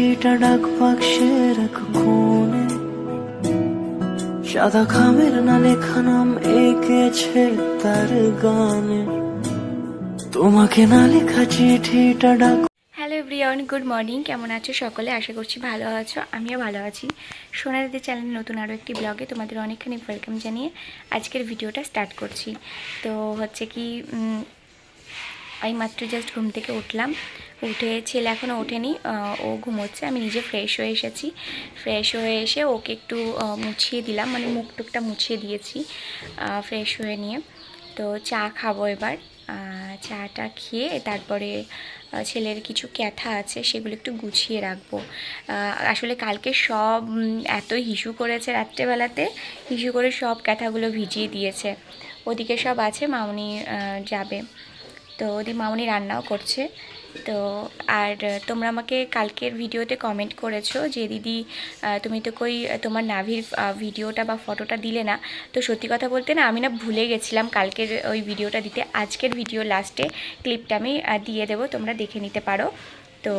চিঠিটা ডাক বাক্সের এক কোণে, সাদা খামের না লেখা নাম এঁকেছে তার গানে। তোমাকে না লেখা চিঠিটা ডাক। Hello everyone, good morning. কেমন আছো সকলে? আশা করছি ভালো আছো, আমিও ভালো আছি। সোনারদি চ্যানেল নতুন আরও একটি ব্লগে তোমাদের অনেকখানি ওয়েলকাম জানিয়ে আজকের ভিডিওটা স্টার্ট করছি। তো হচ্ছে কি, আমি মাত্র জাস্ট ঘুম থেকে উঠলাম। উঠে ছেলে এখনও ওঠেনি, ও ঘুমোচ্ছে। আমি নিজে ফ্রেশ হয়ে এসেছি। ফ্রেশ হয়ে এসে ওকে একটু মুছিয়ে দিলাম, মানে মুখ টুকটা মুছিয়ে দিয়েছি ফ্রেশ হয়ে নিয়ে। তো চা খাবো এবার। চাটা খেয়ে তারপরে ছেলের কিছু ক্যাথা আছে সেগুলো একটু গুছিয়ে রাখবো। আসলে কালকে সব এত হিসু করেছে, রাত্রেবেলাতে হিসু করে সব ক্যাথাগুলো ভিজিয়ে দিয়েছে। ওদিকে সব আছে, মামনি যাবে। তো ওদের মামনি রান্নাও করছে। তো আর তোমরা আমাকে কালকের ভিডিওতে কমেন্ট করেছো যে দিদি তুমি তো কই তোমার নাভির ভিডিওটা বা ফটোটা দিলে না। তো সত্যি কথা বলতে না, আমি না ভুলে গেছিলাম কালকের ওই ভিডিওটা দিতে। আজকের ভিডিও লাস্টে ক্লিপটা আমি দিয়ে দেবো, তোমরা দেখে নিতে পারো। তো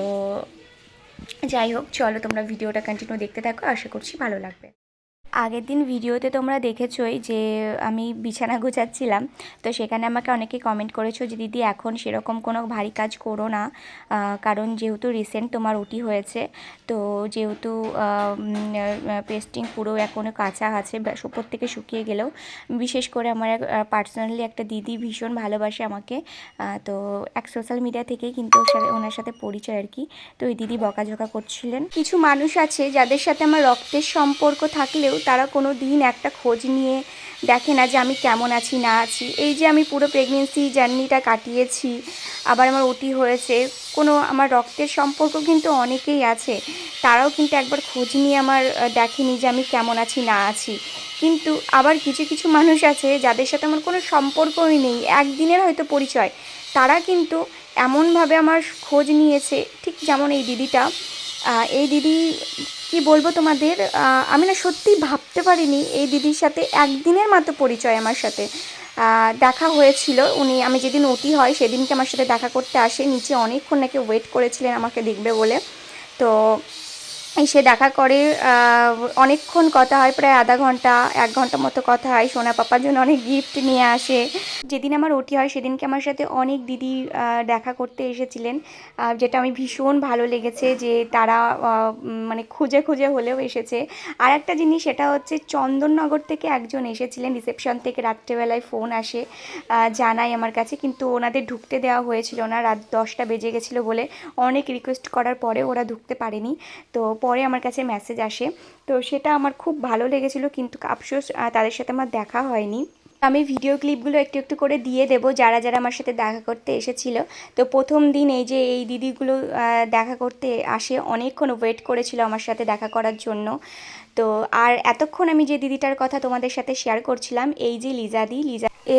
যাই হোক, চলো তোমরা ভিডিওটা কন্টিনিউ দেখতে থাকো, আশা করছি ভালো লাগবে। আগের দিন ভিডিওতে তোমরা দেখেছোই যে আমি বিছানা গোছাচ্ছিলাম। তো সেখানে আমাকে অনেকে কমেন্ট করেছো যে দিদি এখন সেরকম কোনো ভারী কাজ করো না, কারণ যেহেতু রিসেন্ট তোমার ওটি হয়েছে। তো যেহেতু পেস্টিং পুরো এখনও কাঁচা আছে, উপর থেকে শুকিয়ে গেলেও। বিশেষ করে আমার পার্সোনালি একটা দিদি ভীষণ ভালোবাসে আমাকে। তো এক সোশ্যাল মিডিয়া থেকেই কিন্তু ওনার সাথে পরিচয় আর কি। তো ওই দিদি বকাঝকা করছিলেন। কিছু মানুষ আছে যাদের সাথে আমার রক্তের সম্পর্ক থাকলেও তারা কোনো দিন একটা খোঁজ নিয়ে দেখে না যে আমি কেমন আছি না আছি। এই যে আমি পুরো প্রেগনেন্সি জার্নিটা কাটিয়েছি, আবার আমার ওটি হয়েছে, কোনো আমার রক্তের সম্পর্ক কিন্তু অনেকেই আছে, তারাও কিন্তু একবার খোঁজ নিয়ে আমার দেখেনি যে আমি কেমন আছি না আছি। কিন্তু আবার কিছু কিছু মানুষ আছে যাদের সাথে আমার কোনো সম্পর্কই নেই, একদিনের হয়তো পরিচয়, তারা কিন্তু এমনভাবে আমার খোঁজ নিয়েছে। ঠিক যেমন এই দিদিটা, এই দিদি কি বলবো তোমাদের, আমি না সত্যিই ভাবতে পারিনি এই দিদির সাথে একদিনের মাত্র পরিচয় আমার সাথে দেখা হয়েছিল। আমি যেদিন ওটি হয় সেদিনকে আমার সাথে দেখা করতে আসে, নিচে অনেকক্ষণ নাকি ওয়েট করেছিলেন আমাকে দেখবে বলে। তো এসে দেখা করে, অনেকক্ষণ কথা হয়, প্রায় আধা ঘন্টা 1 ঘন্টা মতো কথা হয়। সোনা পাপার জন্য অনেক গিফট নিয়ে আসে। যেদিন আমার ওটি হয় সেদিনকে আমার সাথে অনেক দিদি দেখা করতে এসেছিলেন, যেটা আমি ভীষণ ভালো লেগেছে যে তারা মানে খুঁজে খুঁজে হলেও এসেছে। আর একটা জিনিস, সেটা হচ্ছে চন্দননগর থেকে একজন এসেছিলেন, রিসেপশন থেকে রাত্রেবেলায় ফোন আসে, জানাই আমার কাছে, কিন্তু ওনাদের ঢুকতে দেওয়া হয়েছিল না, রাত 10টা বেজে গেছিলো বলে। অনেক রিকোয়েস্ট করার পরে ওরা ঢুকতে পারেনি। তো পরে আমার কাছে মেসেজ আসে, তো সেটা আমার খুব ভালো লেগেছিলো, কিন্তু আফসোস তাদের সাথে আমার দেখা হয়নি। আমি ভিডিও ক্লিপগুলো একটু একটু করে দিয়ে দেবো যারা যারা আমার সাথে দেখা করতে এসেছিল। তো প্রথম দিন এই যে এই দিদিগুলো দেখা করতে আসে, অনেকক্ষণ ওয়েট করেছিল আমার সাথে দেখা করার জন্য। তো আর এতক্ষণ আমি যে দিদিটার কথা তোমাদের সাথে শেয়ার করছিলাম, এই যে লিজা,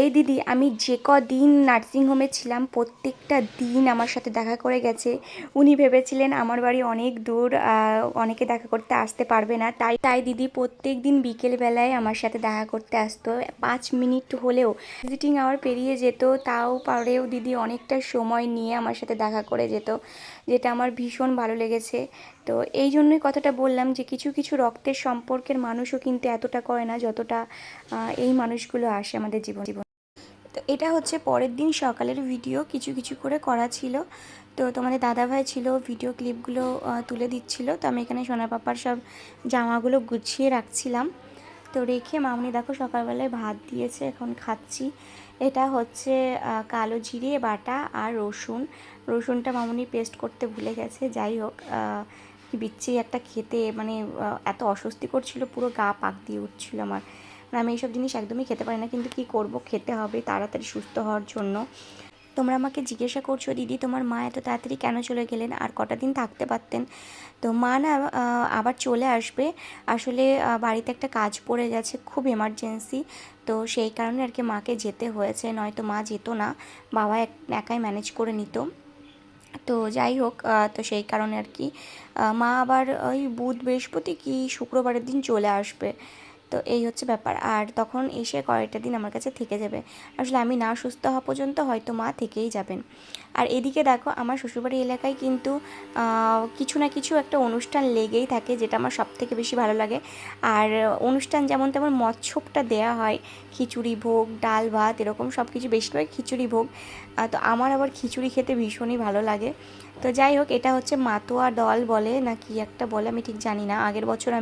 এই দিদি আমি যে কদিন নার্সিংহোমে ছিলাম প্রত্যেকটা দিন আমার সাথে দেখা করে গেছে। উনি ভেবেছিলেন আমার বাড়ি অনেক দূর, অনেকে দেখা করতে আসতে পারবে না, তাই দিদি প্রত্যেক দিন বিকেলবেলায় আমার সাথে দেখা করতে আসতো। 5 মিনিট হলেও ভিজিটিং আওয়ার পেরিয়ে যেত, তাও পরেও দিদি অনেকটা সময় নিয়ে আমার সাথে দেখা করে যেত, যেটা আমার ভীষণ ভালো লেগেছে। তো এই জন্যই কথাটা বললাম যে কিছু কিছু রক্তের সম্পর্কের মানুষও কিন্তু এতটা করে না যতটা এই মানুষগুলো আসে আমাদের জীবন। তো এটা হচ্ছে পরের দিন সকালের ভিডিও, কিছু কিছু করে করা ছিল। তো তোমাদের দাদাভাই ছিল, ভিডিও ক্লিপগুলো তুলে দিচ্ছিল। তো আমি এখানে সোনা পাপার সব জামাগুলো গুছিয়ে রাখছিলাম। তো রেখে মামনি দেখো সকালবেলায় ভাত দিয়েছে, এখন খাচ্ছি। এটা হচ্ছে কালো জিরে বাটা আর রসুনটা মামনি পেস্ট করতে ভুলে গেছে। যাই হোক, কি বিচ্ছি একটা খেতে, মানে এত অস্বস্তি করছিল, পুরো গা পাক দিয়ে উঠছিল আমার। আমি এইসব জিনিস একদমই খেতে পারি না, কিন্তু কি করব, খেতে হবে তাড়াতাড়ি সুস্থ হওয়ার জন্য। তোমরা আমাকে জিজ্ঞাসা করছো দিদি তোমার মা এত তাড়াতাড়ি কেন চলে গেলেন, আর কটা দিন থাকতে পারতেন। তো মা না আবার চলে আসবে। আসলে বাড়িতে একটা কাজ পড়ে গেছে, খুব এমার্জেন্সি। তো সেই কারণে আর কি মাকে যেতে হয়েছে, নয়তো মা যেত না, বাবা একাই ম্যানেজ করে নিত। তো যাই হোক, তো সেই কারণে আর কি মা আবার ওই বুধ বৃহস্পতি কি শুক্রবারের দিন চলে আসবে। তো এই হচ্ছে ব্যাপার। আর তখন এসে কয়েকটা দিন আমার কাছে থেকে যাবে। আসলে আমি না সুস্থ হওয়া পর্যন্ত হয়তো মা থেকেই যাবেন। আর এদিকে দেখো আমার শ্বশুরবাড়ি এলাকায় কিন্তু কিছু না কিছু একটা অনুষ্ঠান লেগেই থাকে, যেটা আমার সবথেকে বেশি ভালো লাগে। আর অনুষ্ঠান যেমন তেমন মৎস্যটা দেয়া হয়, খিচুড়ি ভোগ, ডাল ভাত, এরকম সব কিছু, বেশিরভাগ খিচুড়ি ভোগ। তো আমার আবার খিচুড়ি খেতে ভীষণই ভালো লাগে। তো যাই হোক, এটা হচ্ছে মাতোয়া দল বলে না কি একটা বলে, আমি ঠিক জানি না। আগের বছর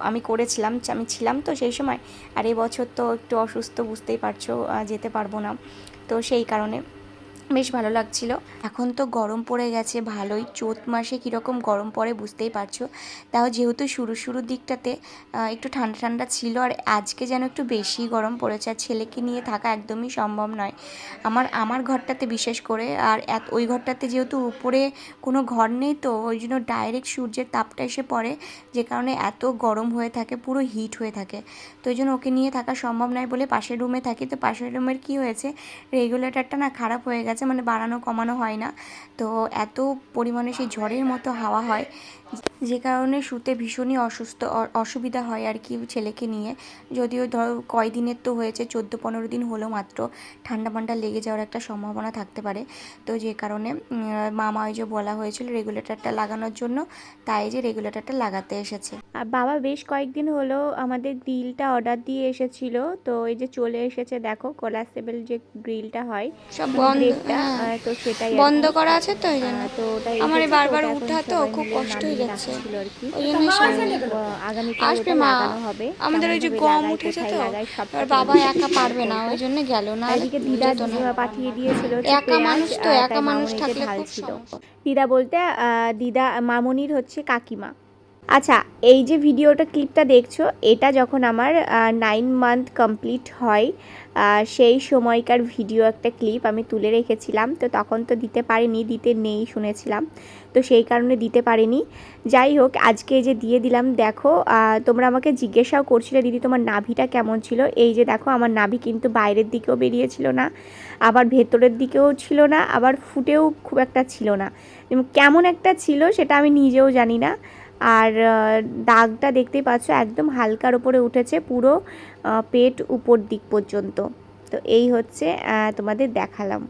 আমি করেছিলাম, আমি ছিলাম তো সেই সময়। আর এবছর তো একটু অসুস্থ, বুঝতেই পারছো, যেতে পারবো না। তো সেই কারণে বেশ ভালো লাগছিল। এখন তো গরম পড়ে গেছে ভালোই, চৈত মাসে কীরকম গরম পড়ে বুঝতেই পারছো। তাও যেহেতু শুরুর দিকটাতে একটু ঠান্ডা ঠান্ডা ছিল, আর আজকে যেন একটু বেশি গরম পড়েছে। আর ছেলেকে নিয়ে থাকা একদমই সম্ভব নয় আমার ঘরটাতে বিশেষ করে। আর ওই ঘরটাতে যেহেতু উপরে কোনো ঘর নেই, তো ওই জন্য ডাইরেক্ট সূর্যের তাপটা এসে পড়ে, যে কারণে এত গরম হয়ে থাকে, পুরো হিট হয়ে থাকে। তো ওই জন্য ওকে নিয়ে থাকা সম্ভব নয় বলে পাশের রুমে থাকি। তো পাশের রুমের কী হয়েছে, রেগুলেটরটা না খারাপ হয়ে গেছে, মানে বাড়ানো কমানো হয় না। তো এত পরিমাণে সেই ঝড়ের মতো হাওয়া হয়, যে কারণে শুতে ভীষণই অসুবিধা হয় আর কি ছেলেকে নিয়ে। যদিও ধরো কয়দিনের তো হয়েছে, 14-15 দিন হলো মাত্র, ঠান্ডা ফান্ডা লেগে যাওয়ার একটা সম্ভাবনা থাকতে পারে। তো যে কারণে মামা ওই যে বলা হয়েছিল রেগুলেটরটা লাগানোর জন্য, তাই যে রেগুলেটরটা লাগাতে এসেছে। আর বাবা বেশ কয়েকদিন হলো আমাদের গ্রিলটা অর্ডার দিয়ে এসেছিল, তো এই যে চলে এসেছে, দেখো কোলাসেবল যে গ্রিলটা হয় সব মানে বন্ধ, গ্রেটটা, হ্যাঁ তো সেটাই বন্ধ করা আছে তো ওই জন্য তো ওটা আমার এসেছে। তো বারবার ওটা এখন উঠা তো সবাই খুব মিলে কষ্ট হয়ে নামিয়ে যাচ্ছে, রাখছিল আর কি। ওই জন্য আগামীকাল আসবে ওটা মা। লাগানো হবে। আমাদের ওই যে কেমনভাবে গম লাগায়, উঠেছে কোথায় তো, লাগায়, সবটা এবার বাবা তোমাদের সাথে একা শেয়ার পারবে না, করবো। ওই জন্য গেল না, আর এদিকে দিদা যেত না। পাঠিয়ে দিয়েছিল হচ্ছে একা পেঁয়াজ, মানুষ তো, একা তাই মানুষ মামনিকে থাকলে খুব ঢালছিল। সমস্যা। দিদা বলতে দিদা মামনির হচ্ছে কাকিমা। আচ্ছা, এই যে ক্লিপটা দেখছো, এটা যখন আমার 9 মান্থ কমপ্লিট হয়, সেই সময়কার ভিডিও একটা ক্লিপ আমি তুলে রেখেছিলাম। তো তখন তো দিতে পারিনি, দিতে নেই শুনেছিলাম, তো সেই কারণে দিতে পারিনি। যাই হোক, আজকে এই যে দিয়ে দিলাম। দেখো, তোমরা আমাকে জিজ্ঞাসাও করছিলে, দিদি তোমার নাভিটা কেমন ছিল। এই যে দেখো, আমার নাভি কিন্তু বাইরের দিকেও বেরিয়েছিল না, আবার ভেতরের দিকেও ছিল না, আবার ফুটেও খুব একটা ছিল না। কেমন একটা ছিল সেটা আমি নিজেও জানি না। আর দাগটা দেখতেই পাচ্ছ, একদম হালকার উপরে উঠেছে, পুরো পেট উপর দিক পর্যন্ত। তো এই হচ্ছে তোমাদের দেখালাম।